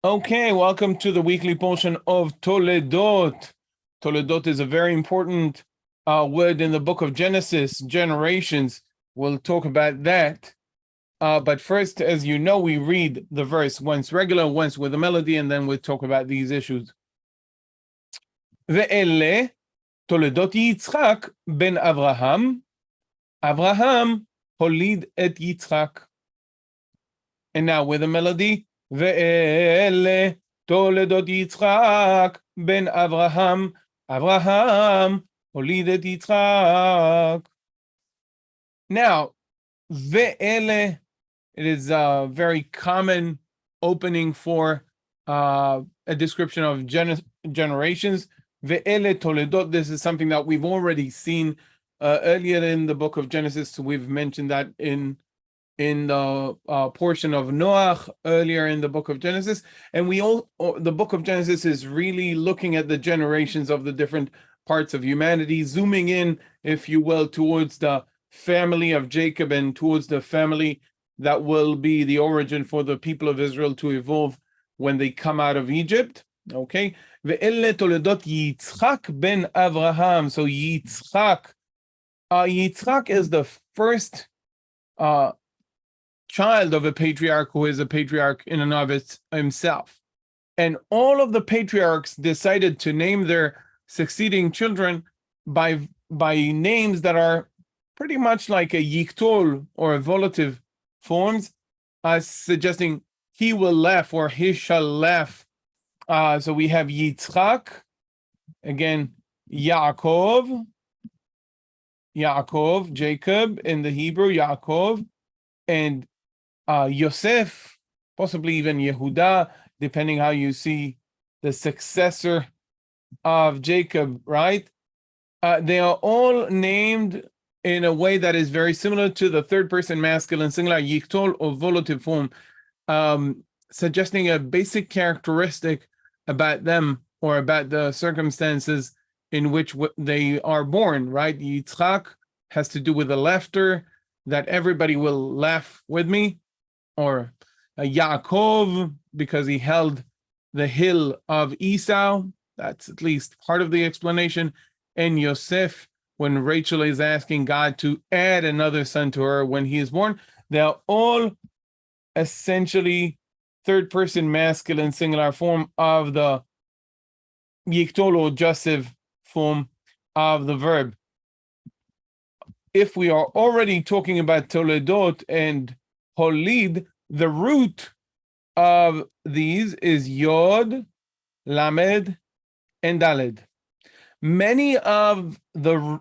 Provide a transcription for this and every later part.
Okay, welcome to the weekly portion of Toledot. Toledot is a very important word in the book of Genesis, generations. We'll talk about that. But first, as you know, we read the verse once regular, once with a melody, and then we'll talk about these issues. Ve'ele Toledot Yitzchak ben Avraham. Avraham holid et Yitzchak. And now with a melody. ואלה תולדות יצחק בן אברהם, אברהם הוליד את יצחק. Now, ve'ele, it is a very common opening for a description of generations. Ve'ele toledot, this is something that we've already seen earlier in the book of Genesis. We've mentioned that in the portion of Noach earlier in the book of Genesis, and the book of Genesis is really looking at the generations of the different parts of humanity, zooming in, if you will, towards the family of Jacob and towards the family that will be the origin for the people of Israel to evolve when they come out of Egypt. Okay, ve'ele toledot Yitzchak ben Avraham. So Yitzchak is the first child of a patriarch who is a patriarch in and of himself. And all of the patriarchs decided to name their succeeding children by names that are pretty much like a yiktol or a volative forms, suggesting he will laugh or he shall laugh. So we have Yitzchak, again, Yaakov, Jacob in the Hebrew, Yaakov, and Yosef, possibly even Yehuda, depending how you see the successor of Jacob, right? They are all named in a way that is very similar to the third person masculine singular, yiktol or volative form, suggesting a basic characteristic about them or about the circumstances in which they are born, right? Yitzchak has to do with the laughter, that everybody will laugh with me, or Yaakov, because he held the hill of Esau. That's at least part of the explanation. And Yosef, when Rachel is asking God to add another son to her when he is born, they're all essentially third-person masculine singular form of the yiktol or jussive form of the verb. If we are already talking about Toledot and Holid, the root of these is Yod, Lamed, and Daled. Many of the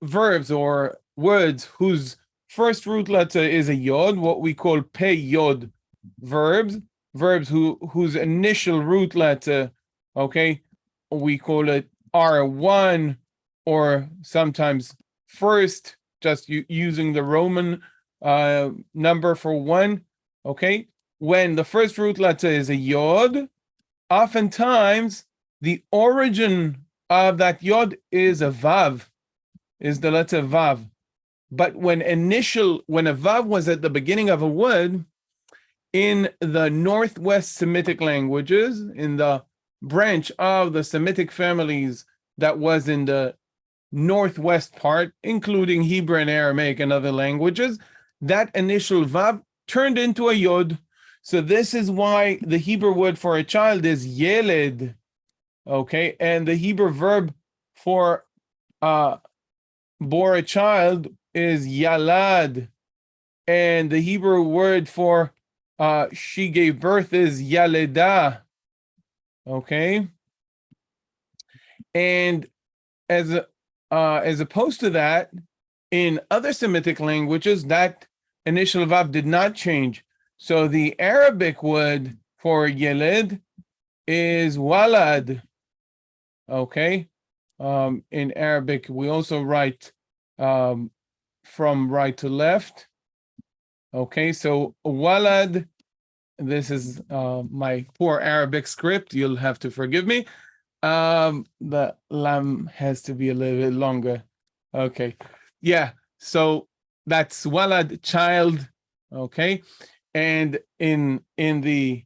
verbs or words whose first root letter is a Yod, what we call Pei Yod verbs whose initial root letter, okay, we call it R1, or sometimes first, just using the Roman number for one, okay? When the first root letter is a Yod, oftentimes the origin of that Yod is a Vav, is the letter Vav. But when a Vav was at the beginning of a word, in the Northwest Semitic languages, in the branch of the Semitic families that was in the Northwest part, including Hebrew and Aramaic and other languages, that initial Vav turned into a Yod. So this is why the Hebrew word for a child is Yeled, okay? And the Hebrew verb for bore a child is Yalad. And the Hebrew word for she gave birth is Yaleda, okay? And as opposed to that, in other Semitic languages, that initial Vav did not change. So the Arabic word for Yeled is Walad, okay? In Arabic, we also write from right to left. Okay, so Walad, this is my poor Arabic script. You'll have to forgive me. The lam has to be a little bit longer. Okay, yeah, so that's Walad, child, okay? And in the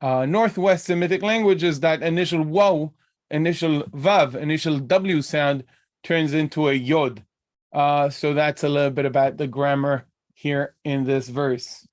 Northwest Semitic languages, that initial waw, initial vav, initial W sound turns into a yod. So that's a little bit about the grammar here in this verse.